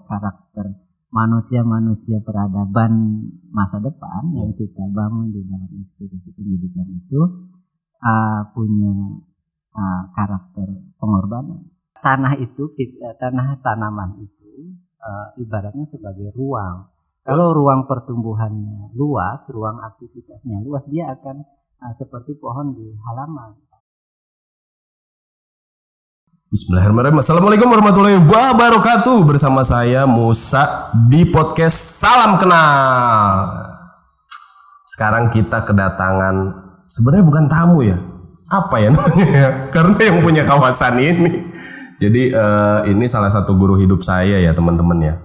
karakter manusia-manusia peradaban masa depan yang kita bangun di dalam institusi pendidikan itu punya karakter pengorbanan. Tanah tanaman itu ibaratnya sebagai ruang. Kalau ruang pertumbuhannya luas, ruang aktivitasnya luas, dia akan seperti pohon di halaman. Bismillahirrahmanirrahim. Assalamualaikum warahmatullahi wabarakatuh. Bersama saya Musa di podcast Salam Kenal. Sekarang kita kedatangan, sebenarnya bukan tamu ya, apa ya namanya? Karena yang punya kawasan ini. Jadi ini salah satu guru hidup saya ya teman-teman ya.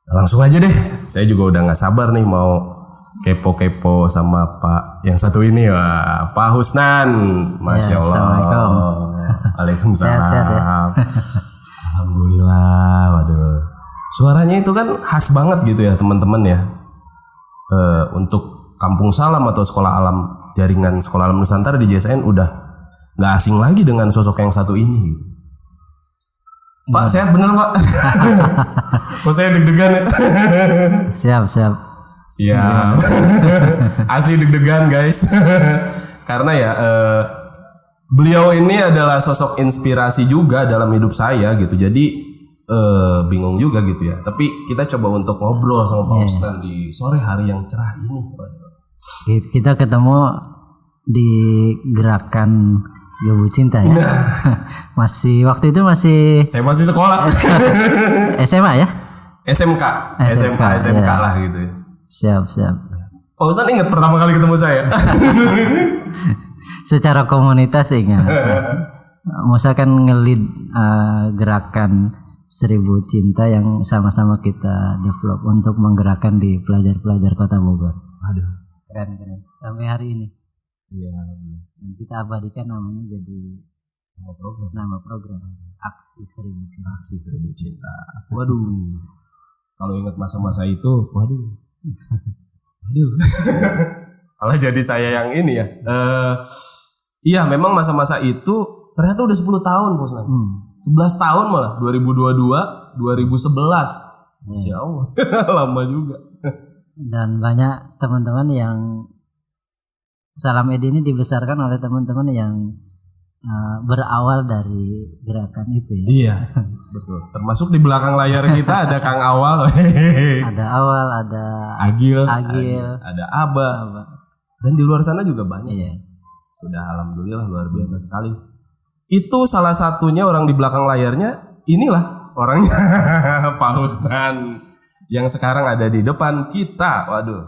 Langsung aja deh, saya juga udah gak sabar nih mau kepo-kepo sama Pak yang satu ini, wah, Pak Husnan. Masya Allah. Waalaikumsalam. Sehat-sehat ya? Alhamdulillah. Waduh, suaranya itu kan khas banget gitu ya teman-teman ya. Untuk Kampung Salam atau Sekolah Alam, jaringan Sekolah Alam Nusantara di JSN udah gak asing lagi dengan sosok yang satu ini gitu. Pak, sehat bener Pak? Kok saya deg-degan ya? Siap. Asli deg-degan guys. Karena ya beliau ini adalah sosok inspirasi juga dalam hidup saya gitu. Jadi bingung juga gitu ya. Tapi kita coba untuk ngobrol sama Pak Husnan di sore hari yang cerah ini. Kita ketemu di gerakan Gebu Cinta ya. Nah. Waktu itu masih Saya masih sekolah. SMA ya? SMK ya. lah gitu ya. Siap. Pak Husnan ingat pertama kali ketemu saya? Secara komunitas ingat. Musa kan nge-lead gerakan 1000 Cinta yang sama-sama kita develop untuk menggerakkan di pelajar-pelajar Kota Bogor. Aduh, Keren. Sampai hari ini. Iya. Dan kita abadikan namanya jadi nama program Aksi 1000 Cinta. Aksi 1000 Cinta. Waduh. Kalau ingat masa-masa itu, waduh. Malah jadi saya yang ini ya. Iya, memang masa-masa itu ternyata udah 10 tahun, Bos. 11 tahun malah, 2022, 2011. Masya Allah. Lama juga. Dan banyak teman-teman yang Salam Ed ini dibesarkan oleh teman-teman yang berawal dari gerakan itu ya. Iya, betul. Termasuk di belakang layar kita ada Kang Awal. Ada Awal, ada Agil, ada Aba. Dan di luar sana juga banyak. Iya. Sudah alhamdulillah luar biasa sekali. Itu salah satunya orang di belakang layarnya, inilah orangnya Pak Husnan yang sekarang ada di depan kita. Waduh.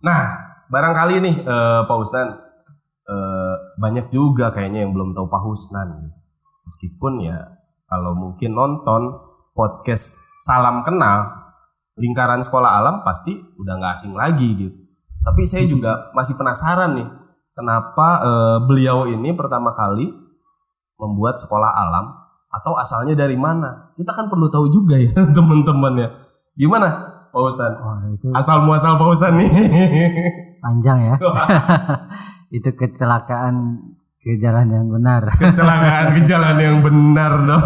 Nah, barangkali nih Pak Husnan, banyak juga kayaknya yang belum tahu Pak Husnan gitu. Meskipun ya kalau mungkin nonton podcast Salam Kenal lingkaran Sekolah Alam pasti udah gak asing lagi gitu. Tapi saya juga masih penasaran nih, kenapa beliau ini pertama kali membuat Sekolah Alam, atau asalnya dari mana? Kita kan perlu tahu juga ya teman-teman ya. Gimana Pak Husnan? Asal muasal Pak Husnan nih. Panjang ya. Itu kecelakaan ke jalan yang benar. Kecelakaan ke jalan yang benar dong.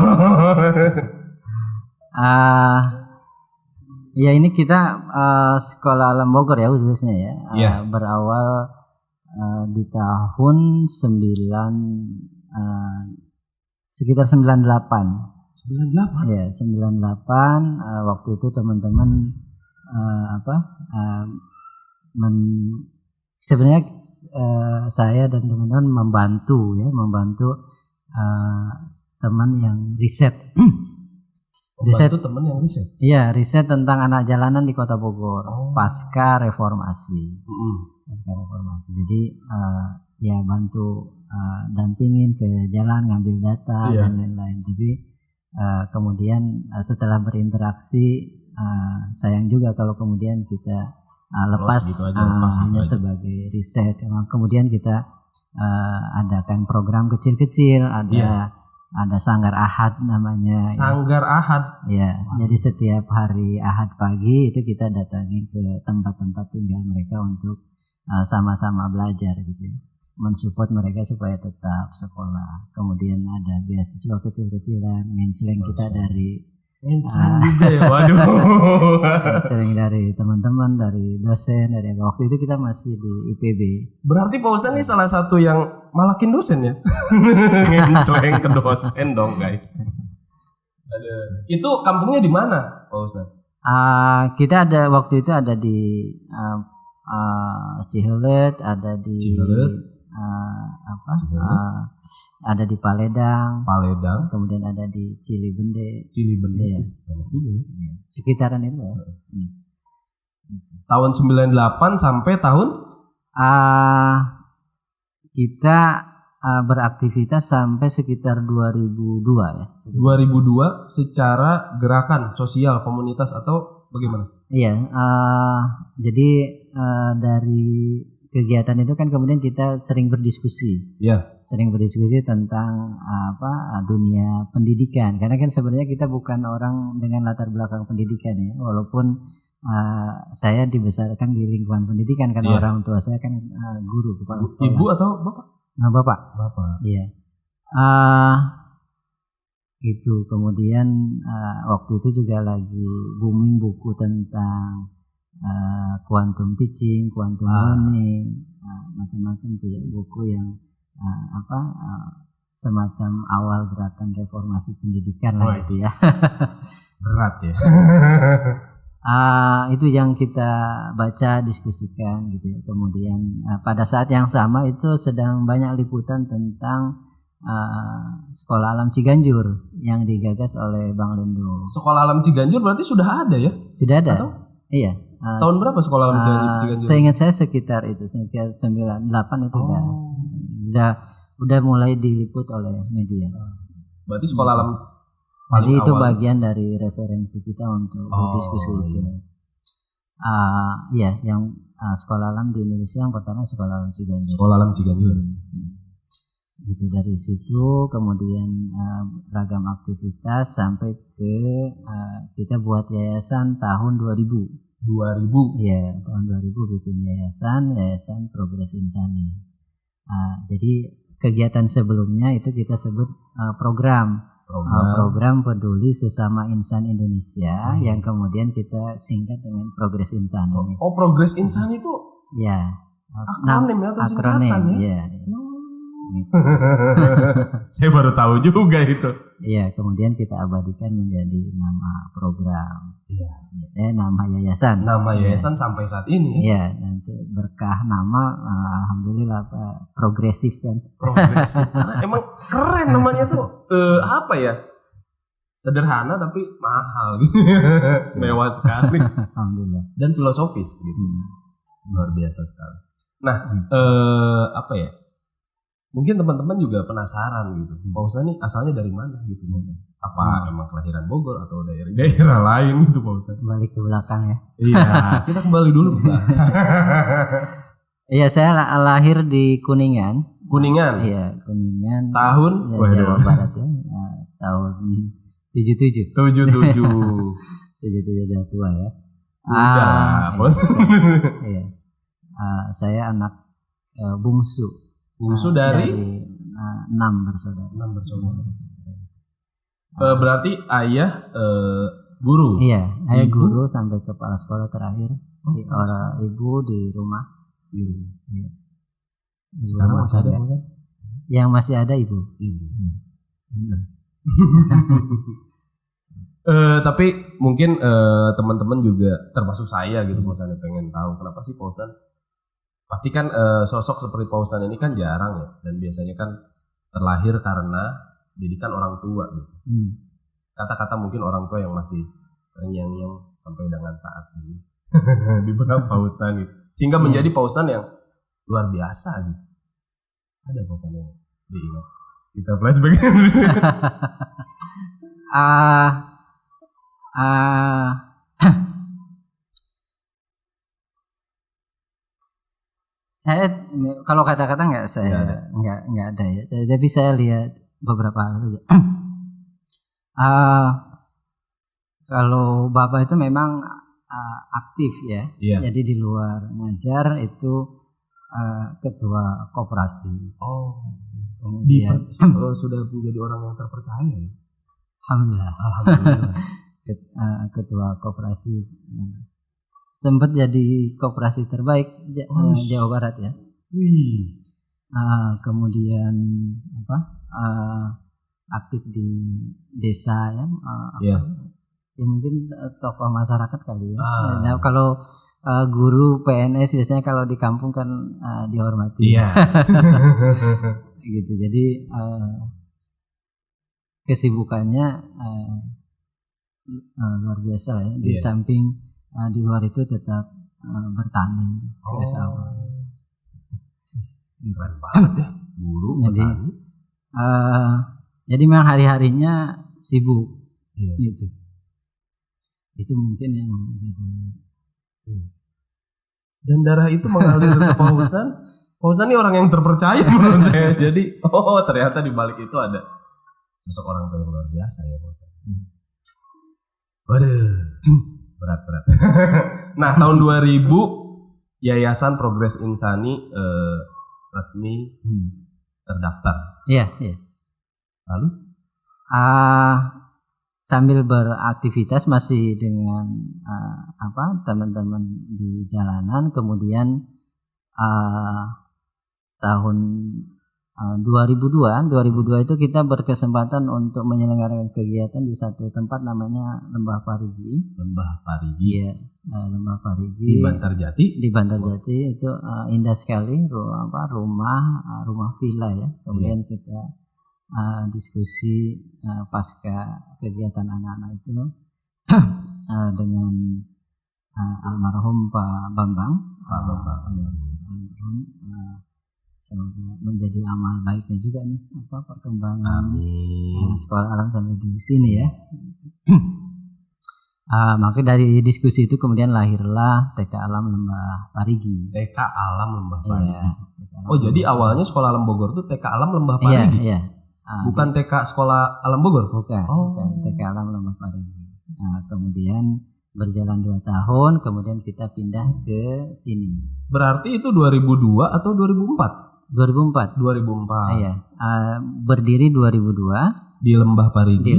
Ya ini kita Sekolah Alam Bogor ya khususnya ya. Berawal di tahun sekitar 98. 98? Ya 98. Waktu itu teman-teman sebenarnya saya dan teman-teman membantu teman yang riset. Membantu teman yang riset? Iya, riset tentang anak jalanan di Kota Bogor pasca reformasi. Jadi ya bantu dampingin ke jalan, ngambil data dan lain-lain. Tapi kemudian setelah berinteraksi, sayang juga kalau kemudian kita lepas hanya sebagai riset. Kemudian kita adakan program kecil-kecil, ada Sanggar Ahad namanya. Sanggar Ahad. Ya, jadi setiap hari Ahad pagi itu kita datangi ke tempat-tempat tinggal mereka untuk sama-sama belajar gitu ya. Mensupport mereka supaya tetap sekolah. Kemudian ada beasiswa kecil-kecilan, ngenceleng kita dari juga ya, waduh. sering dari teman-teman, dari dosen, dari waktu itu kita masih di IPB. Berarti Pak Ustadz ini salah satu yang malakin dosen ya? Ngenceleng ke dosen dong guys. Itu kampungnya di mana Pak Ustadz? Kita ada waktu itu ada di Cihelet, ada di ada di Paledang, kemudian ada di Cilibende, ya. Sekitaran itu ya. Tahun 98 sampai tahun kita beraktivitas sampai sekitar 2002 ya. 2002 secara gerakan sosial komunitas atau bagaimana? Iya, jadi dari kegiatan itu kan kemudian kita sering berdiskusi. Ya. Sering berdiskusi tentang dunia pendidikan. Karena kan sebenarnya kita bukan orang dengan latar belakang pendidikan ya. Walaupun saya dibesarkan di lingkungan pendidikan karena orang tua saya kan guru kepala sekolah. Ibu atau bapak? Bapak. Iya. Itu kemudian waktu itu juga lagi booming buku tentang quantum teaching, quantum learning, macam-macam tuh ya, buku yang semacam awal gerakan reformasi pendidikan lah gitu ya. Berat ya. Itu yang kita baca, diskusikan gitu ya. Kemudian pada saat yang sama itu sedang banyak liputan tentang Sekolah Alam Ciganjur yang digagas oleh Bang Lendo. Sekolah Alam Ciganjur berarti sudah ada ya? Sudah ada. Atau? Iya. Tahun berapa Sekolah Alam Ciganjur? Seingat saya sekitar itu, sekitar 98 itu udah mulai diliput oleh media. Berarti Sekolah Alam paling jadi itu awal. Bagian dari referensi kita untuk berdiskusi itu. Iya, yang Sekolah Alam di Indonesia yang pertama Sekolah Alam Ciganjur. Sekolah Alam Ciganjur. Gitu, dari situ kemudian ragam aktivitas sampai ke kita buat yayasan tahun 2000. Ya, tahun 2000 bikin yayasan Progres Insani. Jadi kegiatan sebelumnya itu kita sebut program peduli sesama insan Indonesia yang kemudian kita singkat dengan Progres Insani. Progres Insani itu ya akronim atau singkatan ya? Saya baru tahu juga itu. Iya, kemudian kita abadikan menjadi nama program. Iya. Nama yayasan. Nama yayasan sampai saat ini. Iya, nanti berkah nama alhamdulillah progresif kan. Progresif. Karena emang keren namanya tuh. Apa ya? Sederhana tapi mahal gitu. Mewah sekali. Alhamdulillah. Dan filosofis gitu. Luar biasa sekali. Nah, apa ya? Mungkin teman-teman juga penasaran gitu. Pak Ustadz nih asalnya dari mana gitu Pak Ustadz? Apa emang kelahiran Bogor atau dari daerah lain gitu Pak Ustadz? Balik ke belakang ya. Iya, kita kembali dulu ke belakang. Iya, saya lahir di Kuningan. Iya, Kuningan. Tahun Jawa Barat ya. Tahun 77. 77 udah tua ya. Udah lah, Bos. Iya. Saya anak bungsu dari 6 bersaudara. Berarti ayah guru. Iya, ayah guru sampai kepala sekolah terakhir. Ibu di rumah. Iya. Sekarang masih ada Pak? Yang masih ada ibu. Tapi mungkin teman-teman juga termasuk saya gitu Pak Ustadz pengen tahu kenapa sih Pak Ustadz pasti kan sosok seperti Pak Ustadz ini kan jarang ya, dan biasanya kan terlahir karena didikan orang tua gitu. Kata-kata mungkin orang tua yang masih terngiang-ngiang sampai dengan saat ini di benak Pak Ustadz gitu. Sehingga menjadi Pak Ustadz yang luar biasa gitu. Ada Pak Ustadz yang diingat. Kita flashback. Saya kalau kata-kata nggak ada ya, tapi saya lihat beberapa hal saja. Kalau Bapak itu memang aktif ya, jadi di luar ngajar itu ketua koperasi. Oh, Kemudian sudah menjadi orang yang terpercaya ya. alhamdulillah Alhamdulillah. ketua koperasi. Sempat jadi koperasi terbaik Jawa Barat ya. Wih. Kemudian aktif di desa ya. Iya. Ya mungkin tokoh masyarakat kali ya. Nah, kalau guru PNS biasanya kalau di kampung kan dihormati. Iya. Gitu. Jadi kesibukannya luar biasa ya. Di samping di luar itu tetap bertani ke sawah. Keren banget ya, guru petani. Jadi memang hari-harinya sibuk. Iya. Gitu. Itu mungkin yang menjadi. Dan darah itu mengalir ke Pak Husnan. Pak Husnan ini orang yang terpercaya menurut saya. Jadi ternyata di balik itu ada sosok orang tua yang luar biasa ya Pak Husnan. Waduh, berat. Nah, tahun 2000 Yayasan Progres Insani resmi terdaftar. Iya. Lalu sambil beraktivitas masih dengan teman-teman di jalanan, kemudian tahun 2002 itu kita berkesempatan untuk menyelenggarakan kegiatan di satu tempat namanya Lembah Parigi. Iya, Lembah Parigi di Bantarjati. Di Bantarjati itu indah sekali, rumah villa ya. Kemudian kita diskusi pasca kegiatan anak-anak itu dengan almarhum Pak Bambang. Semoga menjadi amal baiknya juga nih perkembangan sekolah alam sampai di sini ya. Maka dari diskusi itu kemudian lahirlah TK Alam Lembah Parigi. TK Alam Lembah Parigi. Jadi awalnya sekolah alam Bogor itu TK Alam Lembah Parigi. Iya. Bukan TK Sekolah Alam Bogor? Bukan TK Alam Lembah Parigi. Kemudian berjalan 2 tahun, kemudian kita pindah ke sini. Berarti itu 2002 atau 2004? 2004. Iya. Berdiri 2002 di Lembah Parigi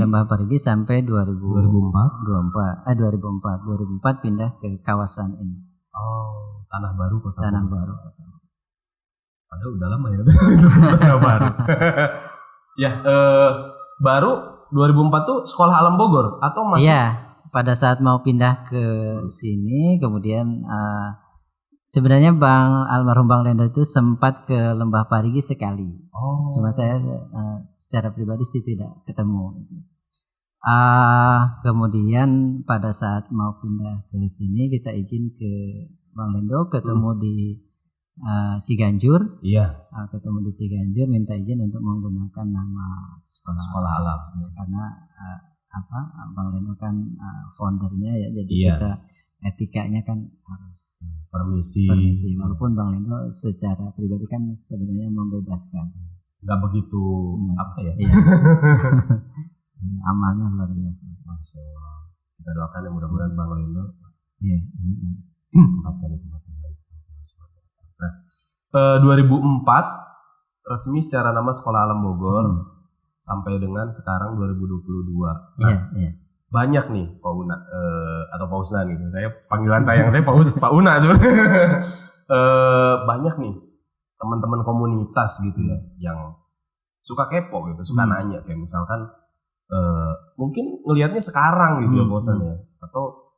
sampai 2004 pindah ke kawasan ini. Tanah Baru Kota Baru. Padahal udah lama ya itu Tanah Baru. Ya, baru 2004 tuh Sekolah Alam Bogor atau masih? Iya, pada saat mau pindah ke sini kemudian sebenarnya almarhum Bang Lendo itu sempat ke Lembah Parigi sekali. Cuma saya secara pribadi sih tidak ketemu. Kemudian pada saat mau pindah ke sini kita izin ke Bang Lendo, ketemu di Ciganjur. Iya. Ketemu di Ciganjur, minta izin untuk menggunakan nama sekolah alam. Ya, karena Bang Lendo kan foundernya ya, jadi kita etikanya kan harus permisi. Walaupun Bang Lendo secara pribadi kan sebenarnya membebaskan. Nggak begitu ya? Iya. Amalnya luar biasa. Kita doakan yang mudah-mudahan Bang Lendo tempatkan di tempat yang baik. Nah, 2004 resmi secara nama Sekolah Alam Bogor sampai dengan sekarang 2022. Iya. Banyak nih Pak Una atau Pak Husnan gitu. Saya panggilan sayang saya Pak Una sebenarnya. Banyak nih teman-teman komunitas gitu ya yang suka kepo gitu, suka nanya kayak misalkan mungkin ngelihatnya sekarang gitu ya Pak Husnan ya, atau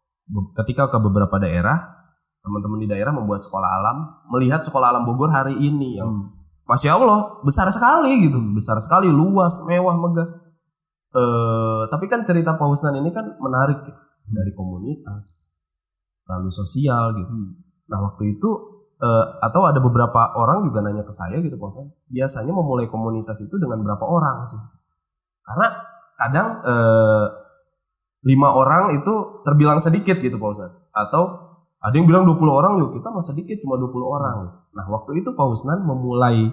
ketika ke beberapa daerah teman-teman di daerah membuat sekolah alam, melihat sekolah alam Bogor hari ini yang Masya Allah besar sekali gitu, luas, mewah, megah. Tapi kan cerita Pak Husnan ini kan menarik gitu, dari komunitas lalu sosial gitu. Nah waktu itu atau ada beberapa orang juga nanya ke saya gitu Pak Husnan, biasanya memulai komunitas itu dengan berapa orang sih? Karena kadang 5 orang itu terbilang sedikit gitu Pak Husnan, atau ada yang bilang 20 orang, yuk kita mah sedikit cuma 20 orang. Nah waktu itu Pak Husnan memulai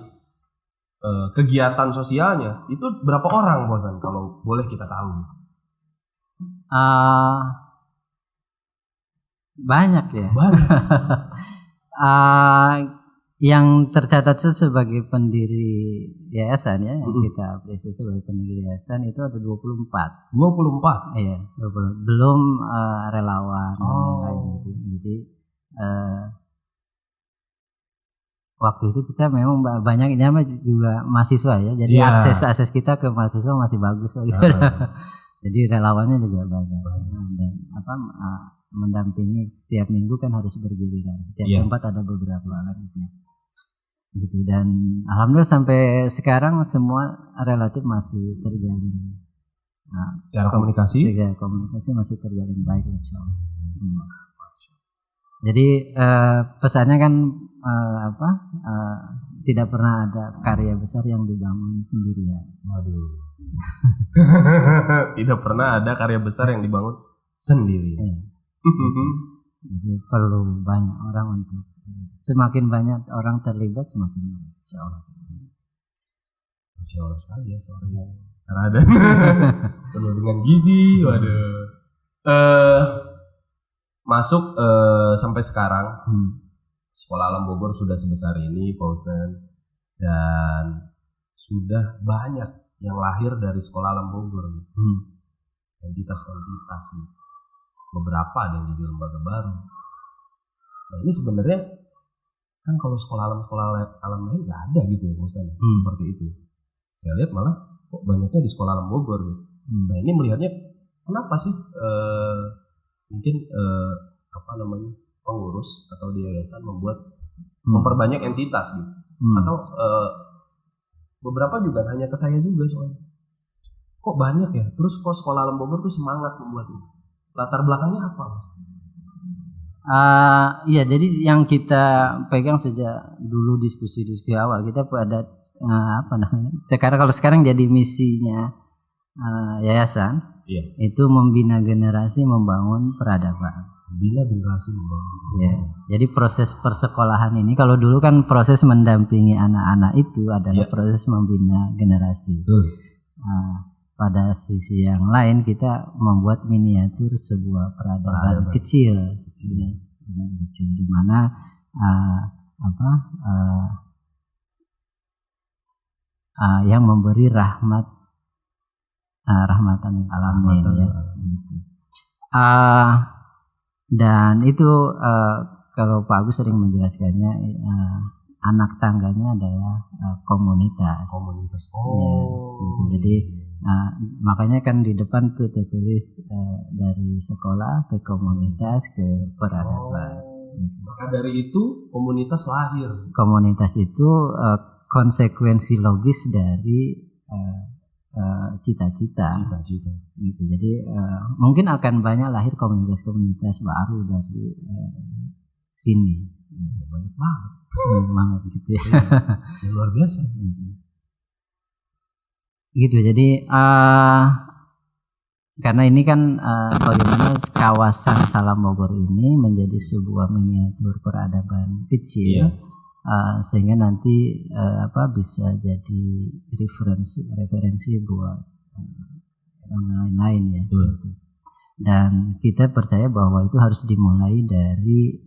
kegiatan sosialnya itu berapa orang Pak Husnan kalau boleh kita tahu? Banyak ya. Banyak. yang tercatat sebagai pendiri yayasan ya, yang kita apresiasi sebagai pendiri yayasan itu ada 24. 24? Iya, 20. Belum relawan dan lain-lain gitu. Jadi waktu itu kita memang banyak juga mahasiswa ya. Jadi akses kita ke mahasiswa masih bagus gitu. Jadi relawannya juga banyak. Dan mendampingi setiap minggu kan harus bergiliran. Setiap tempat ada beberapa kan gitu. Dan alhamdulillah sampai sekarang semua relatif masih terjalin. Secara komunikasi masih terjalin baik insyaallah. Jadi pesannya kan tidak pernah ada karya besar yang dibangun sendirian. Waduh. Tidak pernah ada karya besar yang dibangun sendiri. Jadi perlu banyak orang untuk semakin banyak orang terlibat semakin baik. Masya Allah sekali ya suaranya cerada. Penuh dengan gizi. Waduh. Masuk sampai sekarang Sekolah Alam Bogor sudah sebesar ini Pak Usnan, dan sudah banyak yang lahir dari Sekolah Alam Bogor gitu. Entitas-entitas nih. Beberapa ada yang jadi lembaga baru. Nah ini sebenarnya kan kalau sekolah alam lain nggak ada gitu ya Pak Usnan, seperti itu. Saya lihat malah kok banyaknya di Sekolah Alam Bogor gitu. Nah ini melihatnya kenapa sih mungkin pengurus atau di yayasan memperbanyak entitas gitu, atau beberapa juga hanya ke saya juga soalnya kok banyak ya, terus kok Sekolah Alam Bogor tuh semangat membuat itu, latar belakangnya apa Mas? Iya, jadi yang kita pegang sejak dulu diskusi awal kita pada sekarang jadi misinya yayasan itu membina generasi membangun peradaban. Bina generasi membangun. Ya, jadi proses persekolahan ini kalau dulu kan proses mendampingi anak-anak itu adalah proses membina generasi. Pada sisi yang lain kita membuat miniatur sebuah peradaban kecil di mana yang memberi rahmatan lil alamin ya. Gitu. Dan itu kalau Pak Agus sering menjelaskannya anak tangganya adalah komunitas. Ya, gitu. Jadi makanya kan di depan tuh tertulis dari sekolah ke komunitas ke peradaban. Maka dari itu komunitas lahir. Komunitas itu konsekuensi logis dari cita-cita gitu. Jadi mungkin akan banyak lahir komunitas-komunitas baru dari sini. Banyak banget. Banget gitu ya. Luar biasa. Gitu. Jadi karena ini kan bagaimana kawasan Salam Bogor ini menjadi sebuah miniatur peradaban kecil. Sehingga nanti bisa jadi referensi buat orang lain ya. Gitu. Dan kita percaya bahwa itu harus dimulai dari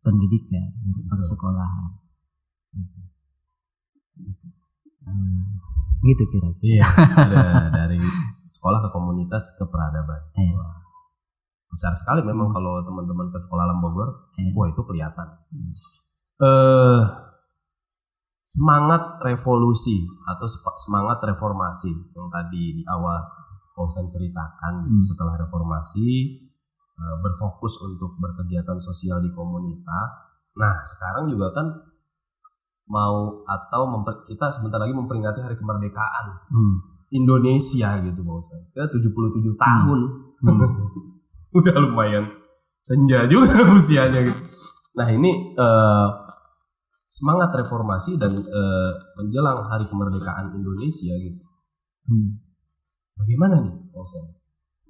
pendidikan, dari persekolahan. Gitu kira-kira. Iya, dari sekolah ke komunitas ke peradaban. Besar sekali memang kalau teman-teman ke Sekolah Alam Bogor, wah itu kelihatan. Semangat revolusi atau semangat reformasi yang tadi di awal Pausan ceritakan gitu. Setelah reformasi berfokus untuk berkegiatan sosial di komunitas. Nah sekarang juga kan kita sebentar lagi memperingati Hari Kemerdekaan Indonesia gitu Pausan ke 77 tahun. Udah lumayan senja juga usianya gitu. Nah ini semangat reformasi dan menjelang Hari Kemerdekaan Indonesia gitu. Bagaimana nih Pausan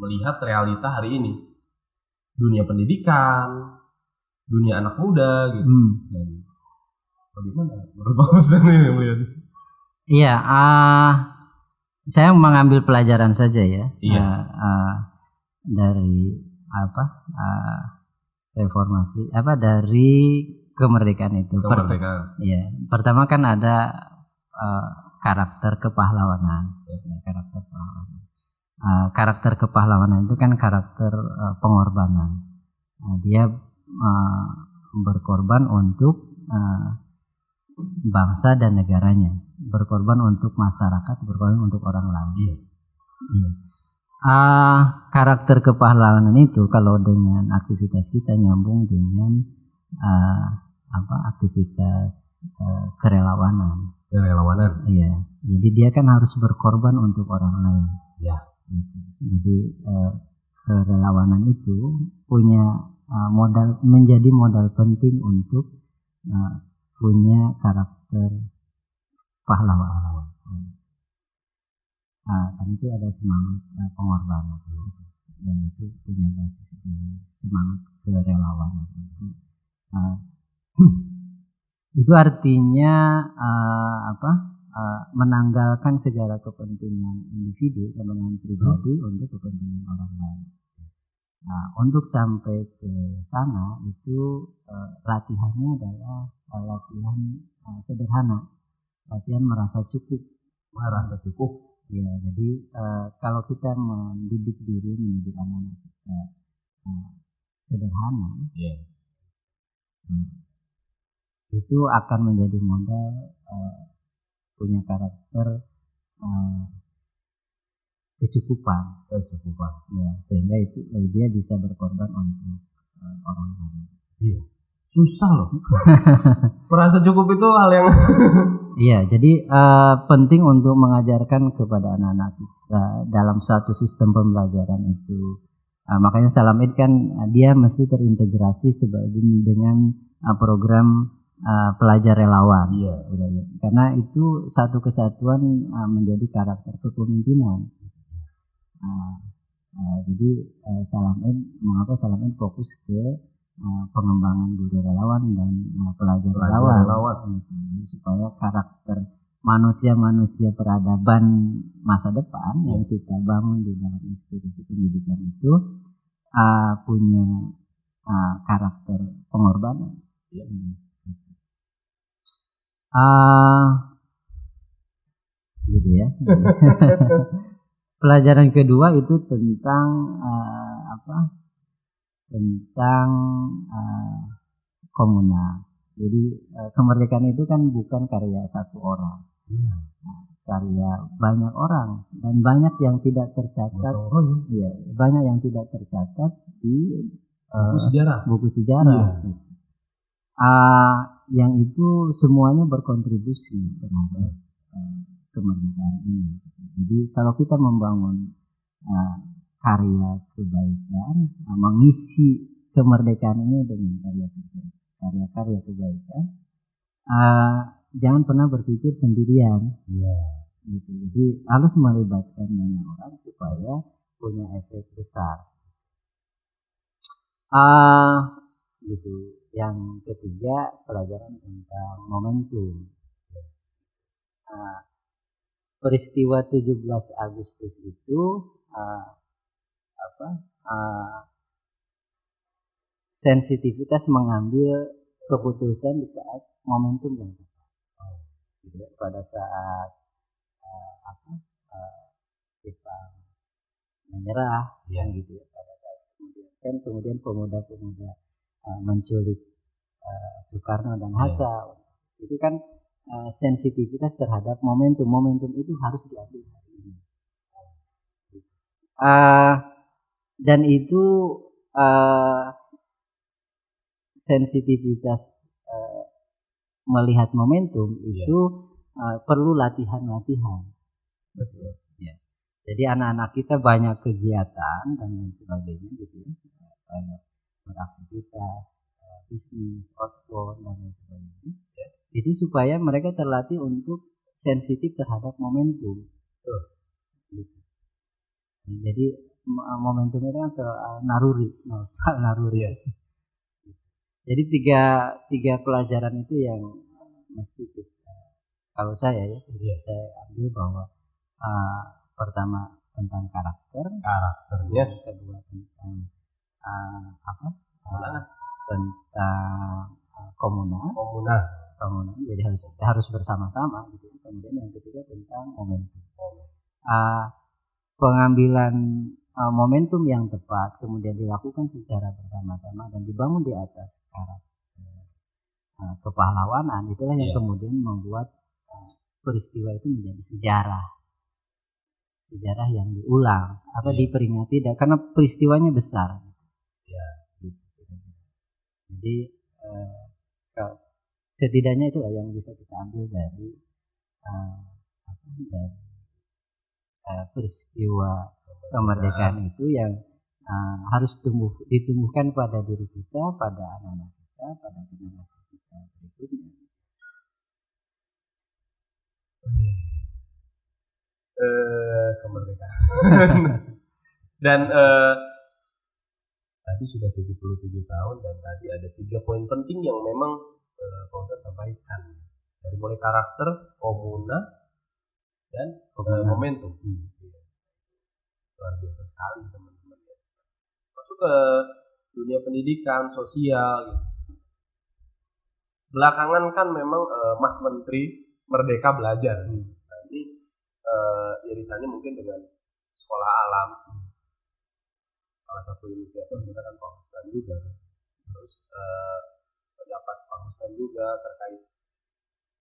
melihat realita hari ini, dunia pendidikan, dunia anak muda gitu, dan bagaimana menurut Pausan ini melihat? Iya, saya mengambil pelajaran saja ya. Dari reformasi dari kemerdekaan itu. Kemerdekaan. Iya, pertama kan ada karakter kepahlawanan. Ya, karakter pahlawanan. Karakter kepahlawanan itu kan karakter pengorbanan. Dia berkorban untuk bangsa dan negaranya, berkorban untuk masyarakat, berkorban untuk orang lain. Iya. Karakter kepahlawanan itu kalau dengan aktivitas kita nyambung dengan aktivitas kerelawanan. Iya. Jadi dia kan harus berkorban untuk orang lain. Ya. Gitu. Jadi kerelawanan itu punya modal, menjadi modal penting untuk punya karakter pahlawan. Kan itu ada semangat pengorbanan dan itu punya basis di semangat kerelawanan itu artinya menanggalkan segala kepentingan individu, kepentingan pribadi untuk kepentingan orang lain. Untuk sampai ke sana itu latihannya adalah latihan sederhana, latihan merasa cukup. Ya, jadi kalau kita mendidik diri, mendidik anak-anak kita sederhana, itu akan menjadi modal punya karakter kecukupan. Ya, sehingga itu dia bisa berkorban untuk orang lain. Iya. Susah loh. Merasa cukup itu hal yang iya, jadi penting untuk mengajarkan kepada anak-anak kita dalam satu sistem pembelajaran itu. Makanya Salam Eid kan dia mesti terintegrasi dengan program pelajar relawan. Iya. Karena itu satu kesatuan menjadi karakter kepemimpinan. Jadi mengapa Salam Eid fokus ke pengembangan guru relawan dan pelajar relawan gitu. Supaya karakter manusia peradaban masa depan yang kita bangun di dalam institusi pendidikan itu punya karakter pengorbanan. Gitu ya. Pelajaran kedua itu tentang komunal. Jadi kemerdekaan itu kan bukan karya satu orang, karya banyak orang dan banyak yang tidak tercatat. Iya, banyak yang tidak tercatat di buku sejarah. Gitu. Yang itu semuanya berkontribusi terhadap kemerdekaan ini. Jadi kalau kita membangun karya kebaikan, mengisi kemerdekaan ini dengan karya-karya kebaikan, jangan pernah berpikir sendirian. Gitu. Jadi harus melibatkan banyak orang supaya punya efek besar. Gitu. Yang ketiga, pelajaran tentang momentum. Peristiwa 17 Agustus itu sensitivitas mengambil keputusan di saat momentum yang tepat. Pada saat kita menyerah, gitu ya. Pada saat kemudian pemuda-pemuda menculik Soekarno dan Hatta, itu kan sensitivitas terhadap momentum itu harus diambil hari ini. Dan itu sensitivitas melihat momentum itu perlu latihan. Betul. Ya. Jadi anak-anak kita banyak kegiatan dan lain sebagainya gitu ya. Banyak beraktivitas, bisnis, outbound dan lain sebagainya. Itu supaya mereka terlatih untuk sensitif terhadap momentum. Gitu. Jadi momentum itu kan soal naruri. Jadi tiga pelajaran itu yang mesti kita, kalau saya saya ambil bahwa pertama tentang karakternya, kedua tentang tentang komunal. harus bersama-sama gitu. Kemudian yang ketiga tentang momentum. Pengambilan momentum yang tepat kemudian dilakukan secara bersama-sama dan dibangun di atas karakter kepahlawanan, itulah yang kemudian membuat peristiwa itu menjadi sejarah yang diulang, diperingati, karena peristiwanya besar. Jadi setidaknya itulah yang bisa kita ambil dari peristiwa kemerdekaan itu yang harus ditumbuhkan pada diri kita, pada anak-anak kita, pada generasi kita berikutnya. Kemerdekaan. Dan tadi sudah 77 tahun dan tadi ada 3 poin penting yang memang Pak Ustadz sampaikan, dari mulai karakter, komuna, dan momentum. Luar biasa sekali teman-teman. Masuk ke dunia pendidikan, sosial gitu. Belakangan kan memang Mas Menteri Merdeka Belajar. Nah ini irisannya mungkin dengan sekolah alam. Salah satu inisiator kita kan Pak Husnan juga. Terus pendapat Pak Husnan juga terkait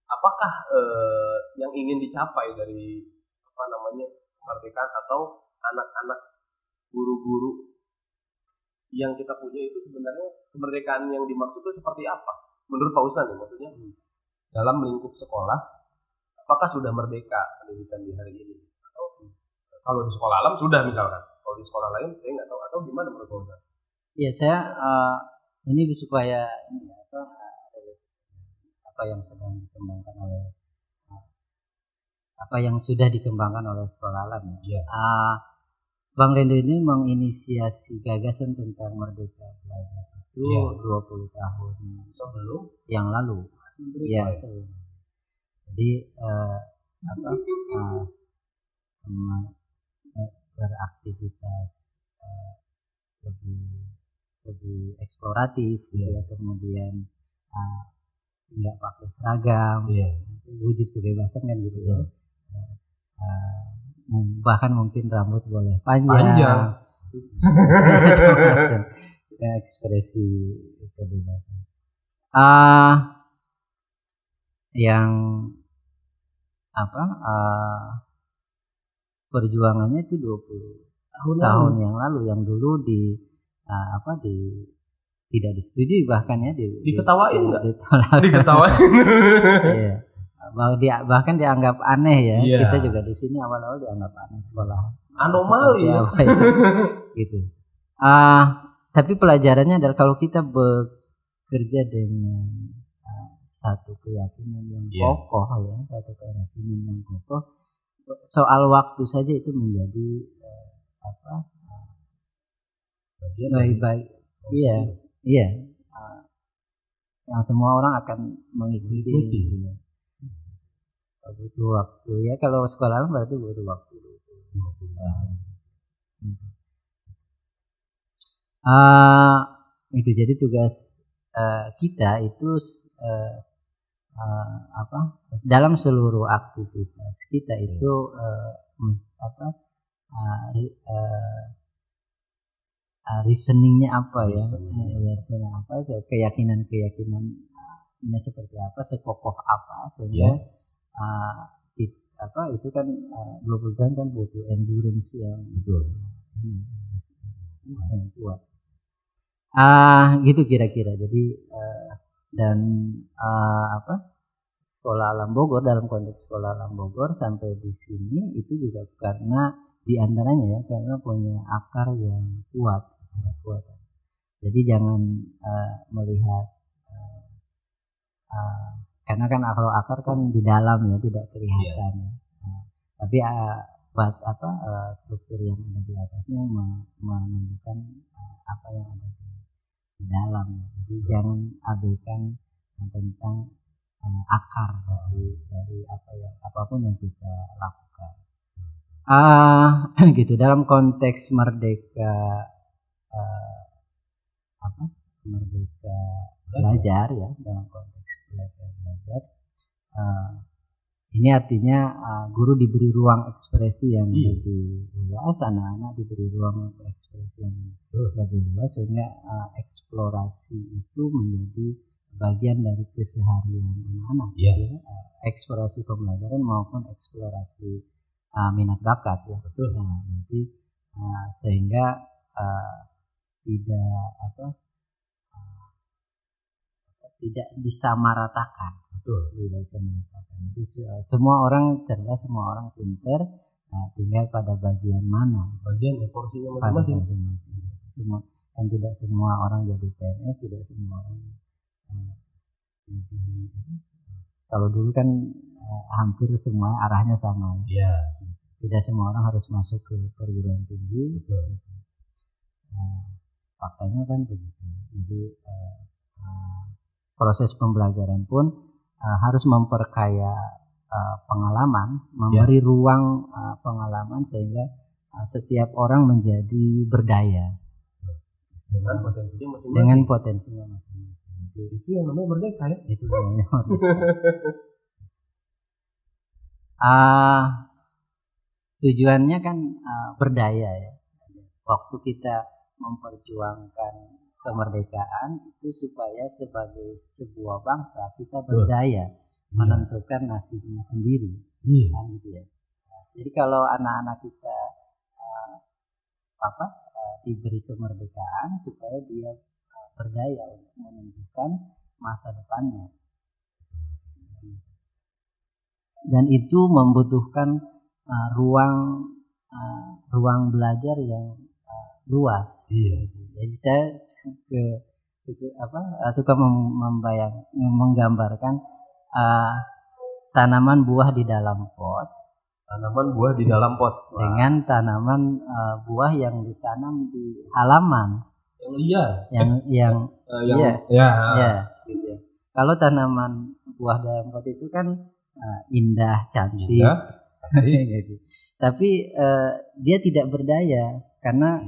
apakah yang ingin dicapai dari kemerdekaan atau anak-anak guru-guru yang kita punya itu sebenarnya kemerdekaan yang dimaksud itu seperti apa? Menurut Pak Husnan ya, maksudnya dalam lingkup sekolah apakah sudah merdeka pendidikan di hari ini? Atau kalau di sekolah alam sudah misalkan, kalau di sekolah lain saya nggak tahu, atau gimana menurut Pak Husnan? Iya, saya ini supaya apa yang sedang dikembangkan oleh apa yang sudah dikembangkan oleh sekolah alam ya. Bang Rendo ini menginisiasi gagasan tentang Merdeka Belajar itu 20 tahun sebelum yang lalu. Ya, jadi beraktivitas lebih eksploratif, ya. Kemudian nggak pakai seragam, wujud kebebasan kan gitu ya. Bahkan mungkin rambut boleh panjang. Ekspresi kebebasan. Yang perjuangannya itu 20 tahun yang lalu, yang dulu tidak disetujui, bahkan ya diketawain nggak? Diketawain. Iya. Bahkan dianggap aneh ya. Kita juga di sini awal-awal dianggap aneh, sekolah anomali ya. Gitu. Tapi pelajarannya adalah kalau kita bekerja dengan satu keyakinan yang kokoh ya, satu keyakinan yang kokoh, soal waktu saja itu menjadi baik-baik. Iya. Yang semua orang akan mengikuti. Butuh waktu ya, kalau sekolah alam berarti butuh waktu. Itu jadi tugas kita itu dalam seluruh aktivitas kita itu reasoningnya apa ya? Reasoning apa? Keyakinannya seperti apa? Sekokoh apa? Sehingga itu kan 20 tahun kan butuh endurance yang yang kuat. Gitu kira-kira. Jadi sekolah alam Bogor, dalam konteks sekolah alam Bogor sampai di sini itu juga karena diantaranya ya karena punya akar yang kuat. Jadi jangan melihat karena kan kalau akar kan di dalam ya, tidak kelihatan. Tapi struktur yang ada di atasnya menunjukkan apa yang ada di dalam. Jadi jangan abaikan tentang akar dari apapun yang kita lakukan. Gitu dalam konteks merdeka merdeka belajar ya, dalam konteks belajar ini artinya guru diberi ruang ekspresi yang lebih luas, anak-anak diberi ruang ekspresi yang lebih luas, sehingga eksplorasi itu menjadi bagian dari keseharian anak-anak. Eksplorasi pembelajaran maupun eksplorasi minat bakat ya. Nah, nanti sehingga tidak disamaratakan. Tidak disamaratakan. Jadi semua orang cerdas, semua orang pintar, tinggal pada bagian mana. Bagian porsinya masing-masing. Semua kan tidak semua orang jadi PNS, tidak semua orang jadi. Kalau dulu kan hampir semua arahnya sama. Tidak semua orang harus masuk ke perguruan tinggi. Faktanya kan begitu. Jadi proses pembelajaran pun harus memperkaya pengalaman, memberi ruang pengalaman sehingga setiap orang menjadi berdaya dengan potensinya masing-masing. Dengan potensinya masing-masing. Itu yang namanya merdeka ya. Itu namanya merdeka. Tujuannya kan berdaya ya. Waktu kita memperjuangkan kemerdekaan itu supaya sebagai sebuah bangsa kita berdaya menentukan nasibnya sendiri, kan gitu ya. Jadi kalau anak-anak kita diberi kemerdekaan supaya dia berdaya untuk menentukan masa depannya, dan itu membutuhkan ruang belajar yang luas. Jadi saya suka menggambarkan tanaman buah di dalam pot. Tanaman buah di dalam pot. Dengan tanaman buah yang ditanam di halaman. Yang liar. Gitu ya. Kalau tanaman buah dalam pot itu kan indah, cantik. Gitu. Tapi dia tidak berdaya karena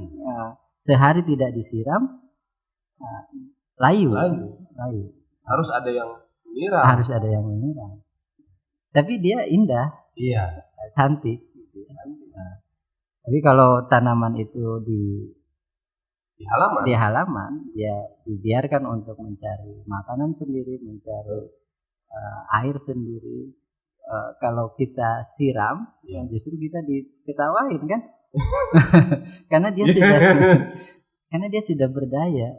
sehari tidak disiram, layu. Harus ada yang menyiram. Tapi dia indah, cantik. Tapi kalau tanaman itu di halaman, ya dibiarkan untuk mencari makanan sendiri, mencari air sendiri. Kalau kita siram, justru kita diketawain kan? Karena dia sudah berdaya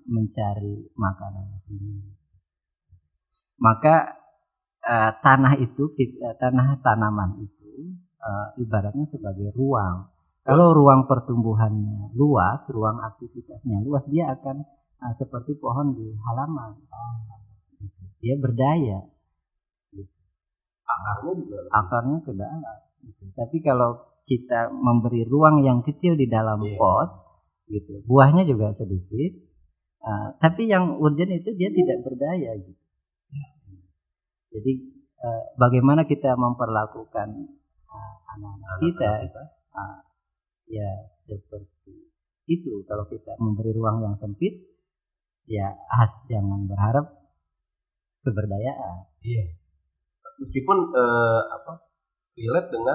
mencari makanan sendiri. Maka tanaman itu ibaratnya sebagai ruang. Kalau ruang pertumbuhannya luas, ruang aktivitasnya luas, dia akan seperti pohon di halaman. Dia berdaya. Akarnya ke dalam. Tapi kalau kita memberi ruang yang kecil di dalam pot, gitu, buahnya juga sedikit, tapi yang urgent itu dia tidak berdaya, gitu. Jadi bagaimana kita memperlakukan anak-anak kita, ya seperti itu. Kalau kita memberi ruang yang sempit, ya jangan berharap keberdayaan. Meskipun relate dengan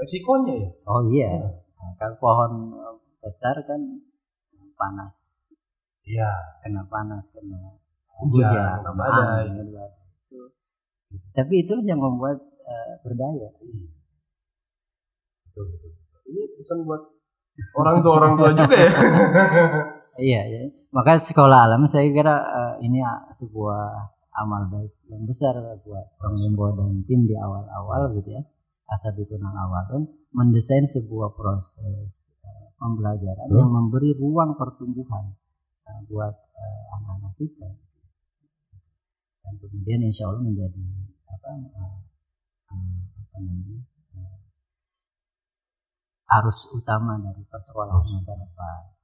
resikonya ya. Oh iya. Kan pohon besar kan panas. Kena panas, kena hujan, kena badai. Tapi itulah yang membuat berdaya. Betul. Ini pesan buat orang tua juga ya. Iya. Maka sekolah alam saya kira ini sebuah amal baik yang besar buat Bang Limbo dan tim di awal-awal gitu ya. Asabikunal awalun mendesain sebuah proses pembelajaran yang memberi ruang pertumbuhan buat anak-anak kita. Dan kemudian insya Allah menjadi arus utama dari persekolahan masa depan.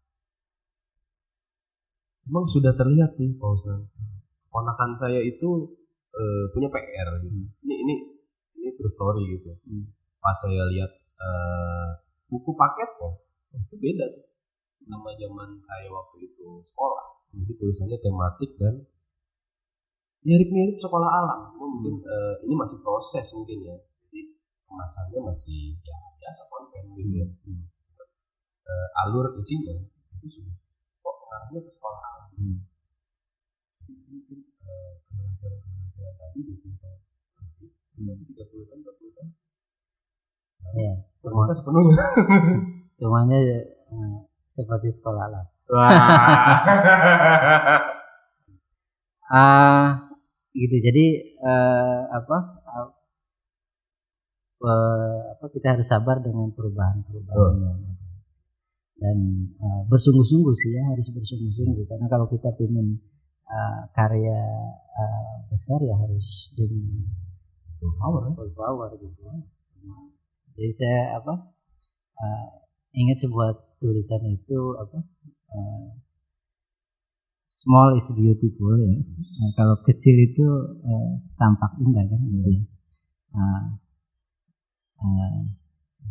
Memang sudah terlihat sih Pak Usman. Ponakan saya itu punya PR gitu. Ini true story gitu. Pas saya lihat buku paketnya itu beda tuh sama zaman saya waktu itu sekolah. Jadi tulisannya tematik dan mirip-mirip sekolah alam, cuma mungkin ini masih proses mungkin ya, jadi kemasannya masih ya biasa konven gitu ya. Alur isinya itu sudah kok pengaruhnya ke sekolah alam. Jadi mungkin keberhasilan tadi 20 tahun nanti 30 tahun 40 tahun Ya, semua sepenuhnya semuanya seperti sekolah alam. Gitu. Jadi kita harus sabar dengan perubahan-perubahan yang ada. Dan bersungguh-sungguh sih ya, harus bersungguh-sungguh, karena kalau kita ingin karya besar ya harus dengan full power gitu ya. Jadi saya ingat sebuah tulisan itu small is beautiful ya. Kalau kecil itu tampak indah kan gitu ya.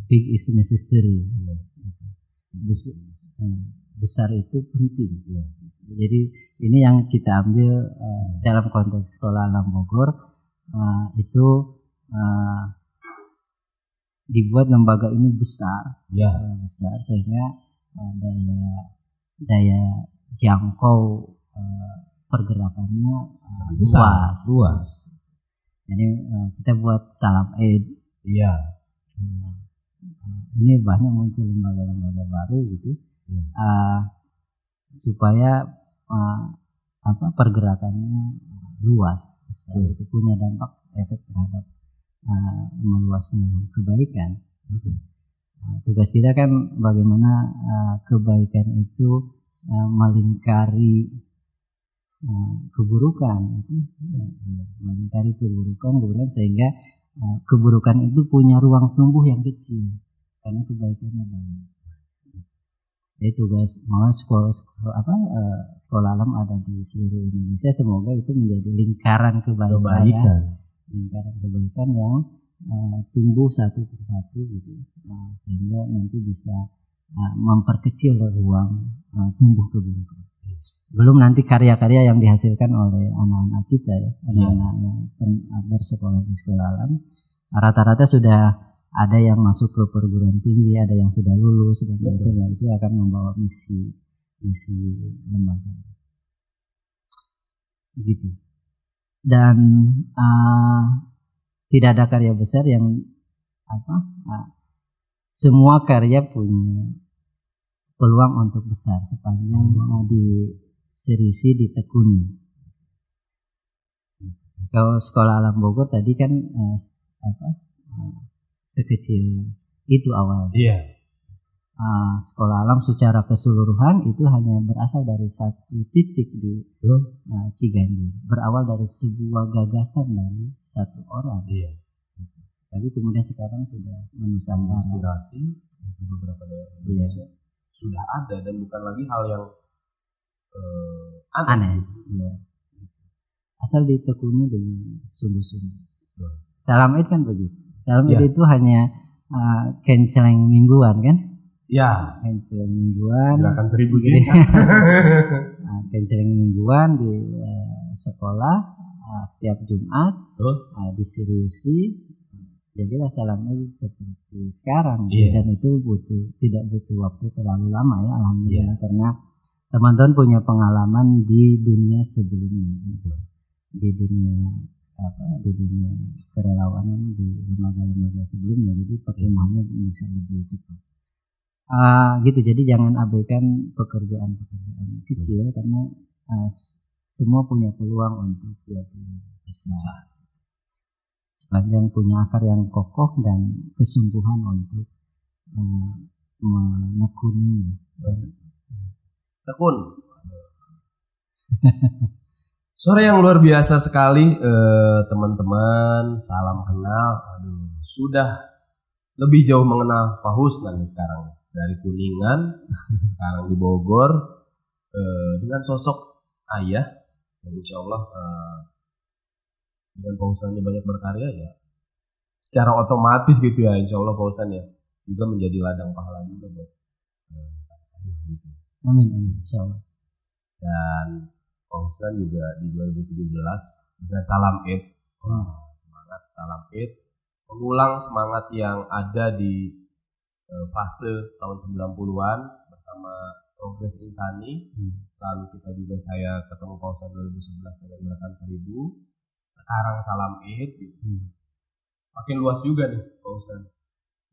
Big is necessary. Besar itu penting. Jadi ini yang kita ambil dalam konteks Sekolah Alam Bogor, itu dibuat lembaga ini besar, besar sehingga daya jangkau pergerakannya luas. Jadi kita buat Salam Aid. Ini banyak muncul lembaga-lembaga baru gitu, supaya pergerakannya luas, besar, itu punya dampak efek terhadap meluasnya kebaikan. Tugas kita kan bagaimana kebaikan itu melingkari keburukan, melingkari keburukan sehingga keburukan itu punya ruang tumbuh yang kecil karena kebaikannya banyak. Itu guys, mau sekolah alam ada di seluruh Indonesia, semoga itu menjadi lingkaran kebaikan. Lingkaran kebaikan yang tumbuh satu persatu gitu, sehingga nanti bisa memperkecil ruang tumbuh keburukan. Belum nanti karya-karya yang dihasilkan oleh anak-anak kita ya, anak-anak yang bersekolah di sekolah alam, rata-rata sudah ada yang masuk ke perguruan tinggi, ada yang sudah lulus, dan itu akan membawa misi lembaga gitu. Dan tidak ada karya besar yang semua karya punya peluang untuk besar sepanjang diseriusi, ditekuni. Kalau Sekolah Alam Bogor tadi kan sekecil itu awalnya. Sekolah alam secara keseluruhan itu hanya berasal dari satu titik di Ciganjur, berawal dari sebuah gagasan dari satu orang. Tapi kemudian sekarang sudah menusantara, inspirasi di beberapa daerah Indonesia sudah ada, dan bukan lagi hal yang aneh. Asal ditekuni dengan sungguh-sungguh. Salam Aid kan begitu. Salam Aid itu hanya kenceleng mingguan kan? Kenceleng mingguan. Gerakan 1000 cinta. Kenceleng mingguan di sekolah setiap Jumat. Diseriusi. Jadilah Salam Aid seperti sekarang. Dan itu tidak butuh waktu terlalu lama ya, alhamdulillah, karena teman-teman punya pengalaman di dunia sebelumnya, di dunia kerelawanan, di lembaga-lembaga sebelumnya, jadi perkembangannya bisa lebih cepat. Gitu, jadi jangan abaikan pekerjaan-pekerjaan kecil, karena semua punya peluang untuk jadi besar. Sepanjang punya akar yang kokoh dan kesungguhan untuk menekuninya. Tekun. Sore yang luar biasa sekali, teman-teman. Salam kenal. Sudah lebih jauh mengenal Pak Husnan nih sekarang. Dari Kuningan, sekarang di Bogor, dengan sosok ayah. Dan insya Allah dengan Pak Husnan banyak berkarya ya, secara otomatis gitu ya, insya Allah Pak Husnan ya juga menjadi ladang pahala juga buat sang ayah gitu. Amin, insya Allah. Dan Pak Husnan juga di 2017 dengan Salam Eid. Semangat Salam Eid, mengulang semangat yang ada di fase tahun 90-an bersama Progres Insani. Lalu kita juga saya ketemu Pak Husnan 2011 dengan Gerakan 1000. Sekarang Salam Eid gitu. Makin luas juga nih Pak Husnan.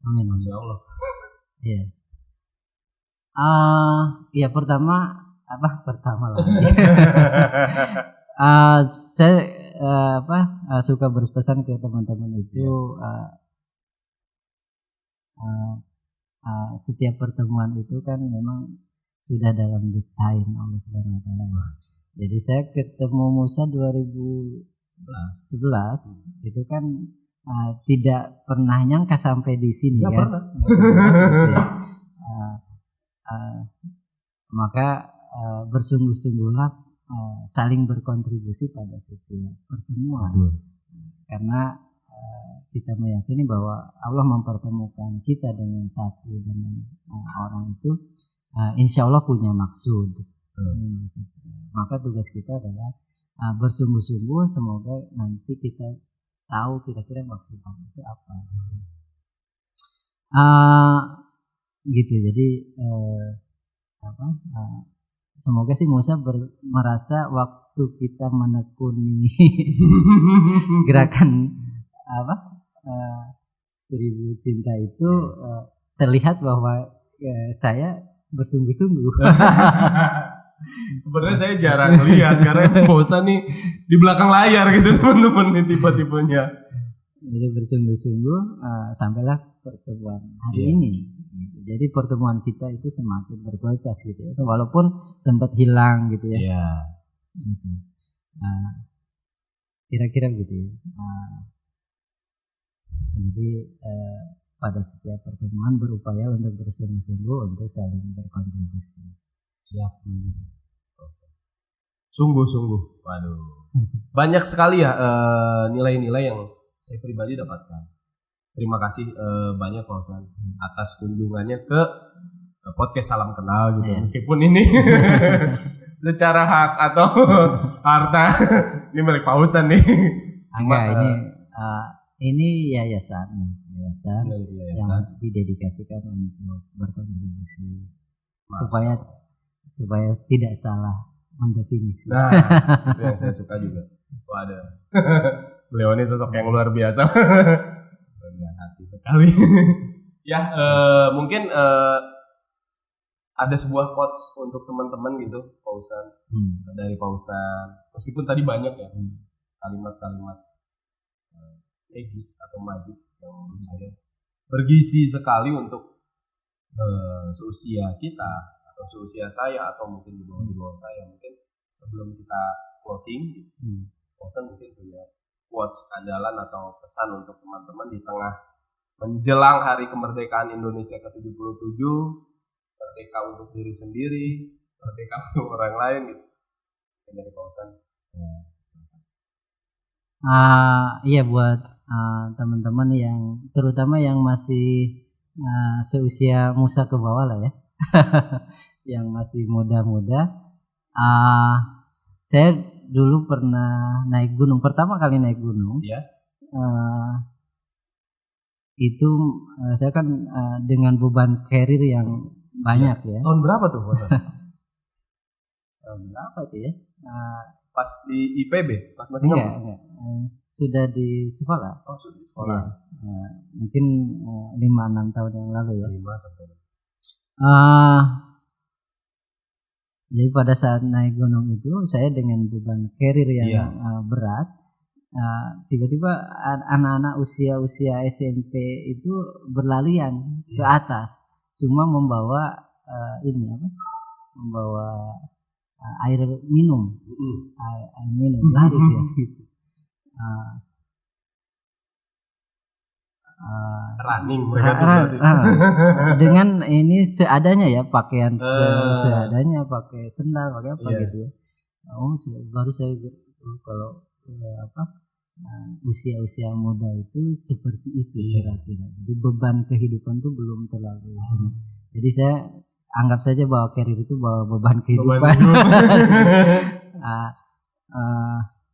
Amin. Masya Allah. Iya. Ya pertama lagi. Saya suka berpesan ke teman-teman itu setiap pertemuan itu kan memang sudah dalam desain Allah Subhanahu wa taala. Jadi saya ketemu Musa 2011 itu kan tidak pernah nyangka sampai di sini kan. Maka bersungguh-sungguhlah saling berkontribusi pada setiap pertemuan. Karena kita meyakini bahwa Allah mempertemukan kita dengan satu dengan orang itu insya Allah punya maksud. Maka tugas kita adalah bersungguh-sungguh, semoga nanti kita tahu kira-kira maksud Allah itu apa. Gitu. Jadi semoga sih Musa merasa waktu kita menekuni gerakan 1000 cinta itu terlihat bahwa saya bersungguh-sungguh. Sebenarnya saya jarang lihat karena Musa nih di belakang layar gitu teman-teman nih tipe-tipenya. Jadi bersungguh-sungguh sampailah pertemuan hari ini. Jadi pertemuan kita itu semakin berkualitas gitu ya. Walaupun sempat hilang gitu ya. Iya. Gitu. Kira-kira gitu ya. Jadi pada setiap pertemuan berupaya untuk bersungguh-sungguh untuk saling berkontribusi. Siap. Sungguh-sungguh. Waduh. Banyak sekali ya nilai-nilai yang saya pribadi dapatkan. Terima kasih banyak Pak Husnan atas kunjungannya ke podcast Salam Kenal gitu. Meskipun ini secara hak atau harta ini milik Pak Husnan nih. Enggak, ini yayasan yang didedikasikan untuk berkontribusi supaya tidak salah mendefinisi. Nah, itu yang saya suka juga. Waduh. Beliau ini sosok yang luar biasa. Rendah hati sekali. Ya, mungkin ada sebuah quotes untuk teman-teman gitu, Pak Husnan. Dari Pak Husnan. Meskipun tadi banyak ya kalimat-kalimat legis atau magic yang menurut saya bergizi sekali untuk seusia kita atau seusia saya atau mungkin di bawah saya. Mungkin sebelum kita closing, Pak Husnan mungkin punya quotes andalan atau pesan untuk teman-teman di tengah menjelang hari kemerdekaan Indonesia ke-77, merdeka untuk diri sendiri, merdeka untuk orang lain gitu. Dari Pak Husnan. Iya buat teman-teman yang terutama yang masih seusia Musa ke bawah lah ya. Yang masih muda-muda. Saya dulu pernah naik gunung, pertama kali naik gunung. Ya. Itu saya kan dengan beban karir yang banyak ya. Tahun berapa tuh Mas? Tahun berapa itu ya? Pas di IPB, pas masih ngampus? Enggak. Sudah di sekolah. Oh, sudah di sekolah. Ya. Mungkin 5-6 tahun yang lalu ya. 5 sampai. Jadi pada saat naik gunung itu saya dengan beban karir yang berat, tiba-tiba anak-anak usia SMP itu berlarian ke atas, cuma membawa membawa air minum, lari dia. Running mereka dengan ini seadanya ya, pakaian seadanya, pakai sendal, pakai apa gitu ya. Baru saya kalau usia-usia muda itu seperti itu kira-kira. Jadi beban kehidupan tuh belum terlalu. Jadi saya anggap saja bahwa karir itu bawa beban kehidupan.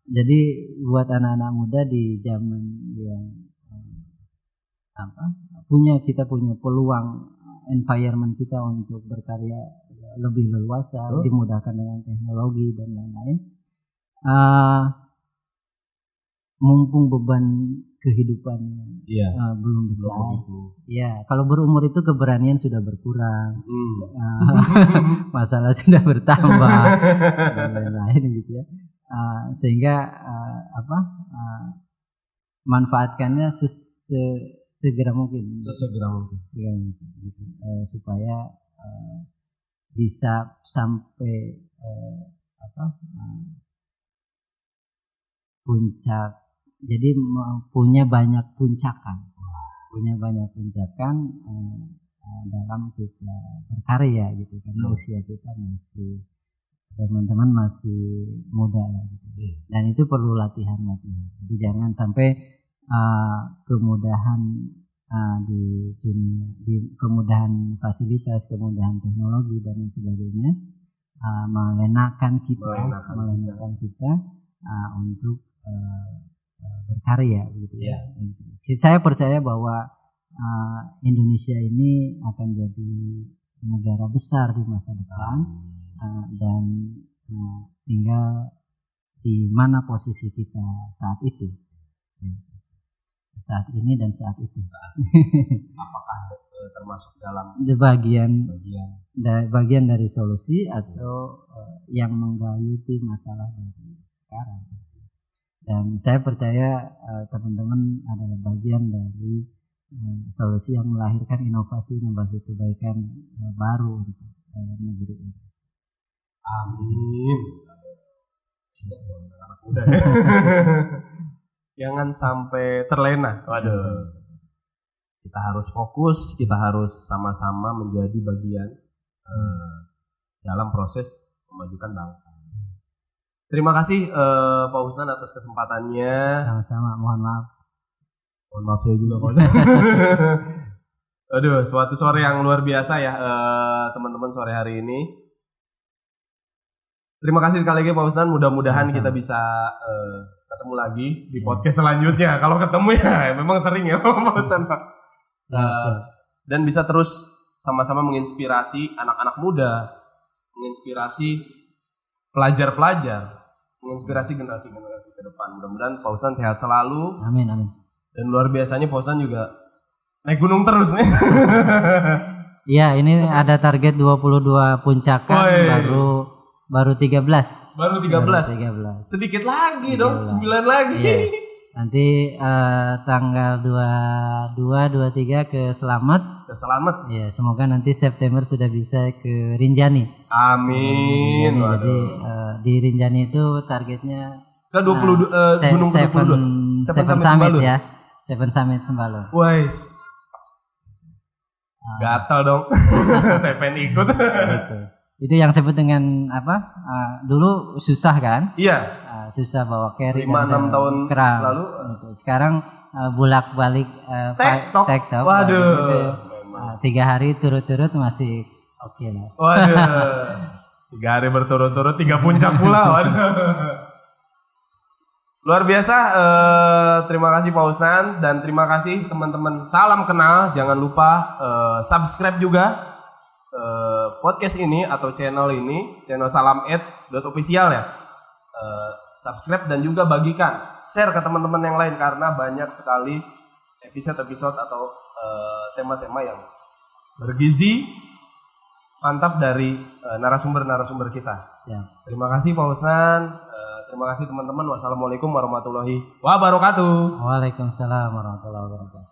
Jadi buat anak-anak muda di zaman yang kita punya peluang environment kita untuk berkarya lebih leluasa, dimudahkan dengan teknologi dan lain-lain. Mumpung beban kehidupannya belum besar. Ya, kalau berumur itu keberanian sudah berkurang, masalah sudah bertambah dan lain-lain gitu ya. Sehingga manfaatkannya segera mungkin. Sesegera mungkin gitu. Supaya bisa sampai puncak. Jadi punya banyak puncakan dalam kita berkarya gitu, karena usia kita masih, teman-teman masih muda ya gitu. Dan itu perlu latihan. Jadi jangan sampai kemudahan di dunia, di kemudahan fasilitas, kemudahan teknologi dan sebagainya melenakan kita untuk berkarya gitu ya. Saya percaya bahwa Indonesia ini akan jadi negara besar di masa depan, dan tinggal di mana posisi kita saat itu, saat ini dan saat itu. Apakah termasuk dalam bagian dari solusi atau yang menggayuti masalah dari sekarang? Dan saya percaya teman-teman adalah bagian dari solusi yang melahirkan inovasi kebaikan baru untuk negeri ini. Amin. Anak muda. Jangan sampai terlena. Waduh. Kita harus fokus, kita harus sama-sama menjadi bagian dalam proses memajukan bangsa. Terima kasih Pak Husnan atas kesempatannya. Sama-sama, mohon maaf. Mohon maaf saya juga Pak Husnan. Aduh, suatu sore yang luar biasa ya teman-teman sore hari ini. Terima kasih sekali lagi Pak Husnan. Mudah-mudahan kita bisa ketemu lagi di podcast selanjutnya. Kalau ketemu ya memang sering ya Pak Husnan Pak. Dan bisa terus sama-sama menginspirasi anak-anak muda, menginspirasi pelajar-pelajar, menginspirasi generasi-generasi ke depan. Mudah-mudahan Pak Husnan sehat selalu. Amin. Dan luar biasanya Pak Husnan juga naik gunung terus nih. Iya, ini ada target 22 puncakan, baru 13. Baru 13. Sedikit lagi dong, 9 lagi. Iya. Nanti tanggal 22, 23 ke Selamat. Iya, semoga nanti September sudah bisa ke Rinjani. Amin. Jadi di Rinjani itu targetnya ke 20 gunung ke-22. Seven Summit ya. Seven Summit Sembalun. Wais. Gatal dong. Saya pengen ikut. Itu yang sebut dengan dulu susah kan? Iya. Susah bawa carry 5-6 tahun lalu. Sekarang bolak-balik TikTok. Waduh. 3 hari turut-turut masih oke lah. Waduh. 3 hari berturut-turut 3 puncak pula. Waduh. Luar biasa. Terima kasih Pak Husnan dan terima kasih teman-teman Salam Kenal. Jangan lupa subscribe juga podcast ini atau channel ini, channel salam@official ya. Subscribe dan juga bagikan, share ke teman-teman yang lain karena banyak sekali episode-episode atau tema-tema yang bergizi mantap dari narasumber-narasumber kita. Siap. Terima kasih Pak Husnan. Terima kasih teman-teman. Wassalamualaikum warahmatullahi wabarakatuh. Waalaikumsalam warahmatullahi wabarakatuh.